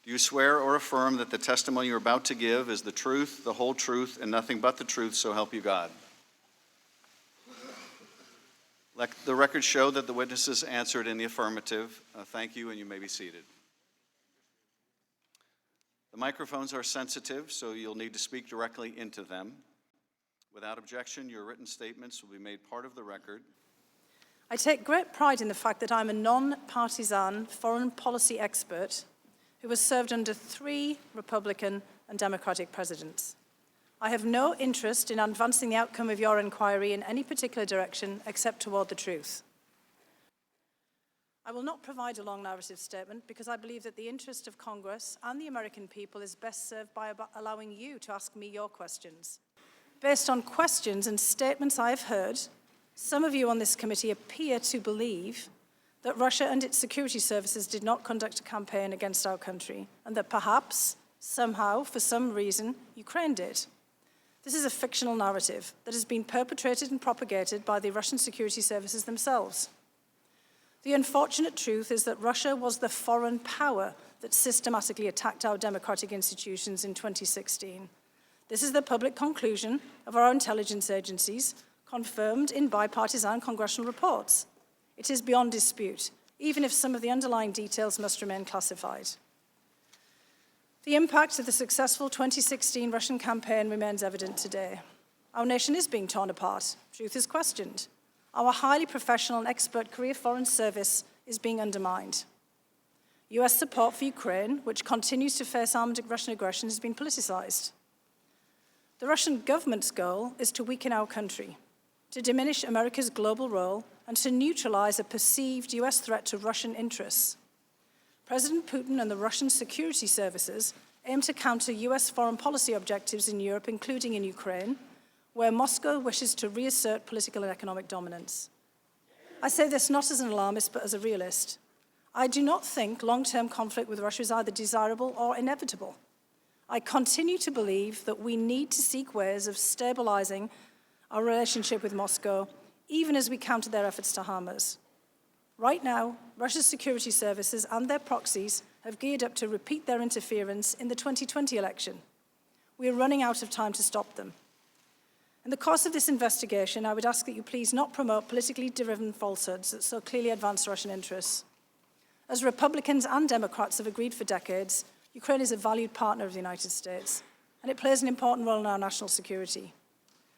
Do you swear or affirm that the testimony you're about to give is the truth, the whole truth, and nothing but the truth, so help you God? Let the record show that the witnesses answered in the affirmative. Thank you, and you may be seated. The microphones are sensitive, so you'll need to speak directly into them. Without objection, your written statements will be made part of the record. I take great pride in the fact that I'm a non-partisan foreign policy expert who has served under 3 Republican and Democratic presidents. I have no interest in advancing the outcome of your inquiry in any particular direction except toward the truth. I will not provide a long narrative statement because I believe that the interest of Congress and the American people is best served by allowing you to ask me your questions. Based on questions and statements I have heard, some of you on this committee appear to believe that Russia and its security services did not conduct a campaign against our country, and that perhaps, somehow, for some reason, Ukraine did. This is a fictional narrative that has been perpetrated and propagated by the Russian security services themselves. The unfortunate truth is that Russia was the foreign power that systematically attacked our democratic institutions in 2016. This is the public conclusion of our intelligence agencies, confirmed in bipartisan congressional reports. It is beyond dispute, even if some of the underlying details must remain classified. The impact of the successful 2016 Russian campaign remains evident today. Our nation is being torn apart. Truth is questioned. Our highly professional and expert career foreign service is being undermined. US support for Ukraine, which continues to face armed Russian aggression, has been politicized. The Russian government's goal is to weaken our country, to diminish America's global role, and to neutralize a perceived US threat to Russian interests. President Putin and the Russian security services aim to counter US foreign policy objectives in Europe, including in Ukraine, where Moscow wishes to reassert political and economic dominance. I say this not as an alarmist, but as a realist. I do not think long-term conflict with Russia is either desirable or inevitable. I continue to believe that we need to seek ways of stabilizing our relationship with Moscow, even as we counter their efforts to harm us. Right now, Russia's security services and their proxies have geared up to repeat their interference in the 2020 election. We are running out of time to stop them. In the course of this investigation, I would ask that you please not promote politically driven falsehoods that so clearly advance Russian interests. As Republicans and Democrats have agreed for decades, Ukraine is a valued partner of the United States, and it plays an important role in our national security.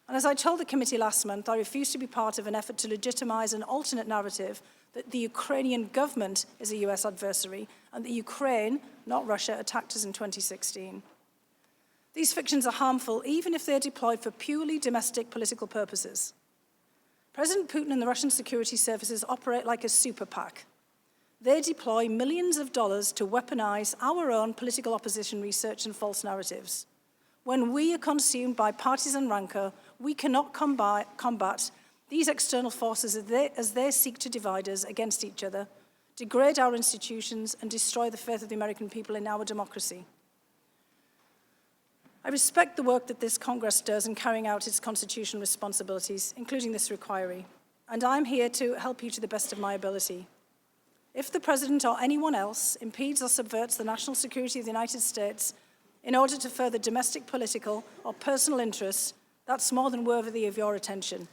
And as I told the committee last month, I refuse to be part of an effort to legitimize an alternate narrative that the Ukrainian government is a US adversary and that Ukraine, not Russia, attacked us in 2016. These fictions are harmful even if they're deployed for purely domestic political purposes. President Putin and the Russian security services operate like a super PAC. They deploy millions of dollars to weaponize our own political opposition research and false narratives. When we are consumed by partisan rancor, we cannot combat these external forces as they seek to divide us against each other, degrade our institutions, and destroy the faith of the American people in our democracy. I respect the work that this Congress does in carrying out its constitutional responsibilities, including this inquiry, and I'm here to help you to the best of my ability. If the President or anyone else impedes or subverts the national security of the United States in order to further domestic political or personal interests, that's more than worthy of your attention.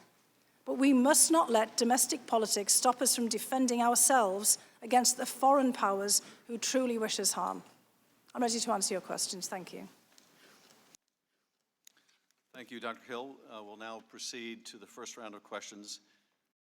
But we must not let domestic politics stop us from defending ourselves against the foreign powers who truly wish us harm. I'm ready to answer your questions. Thank you. Thank you, Dr. Hill. We'll now proceed to the first round of questions.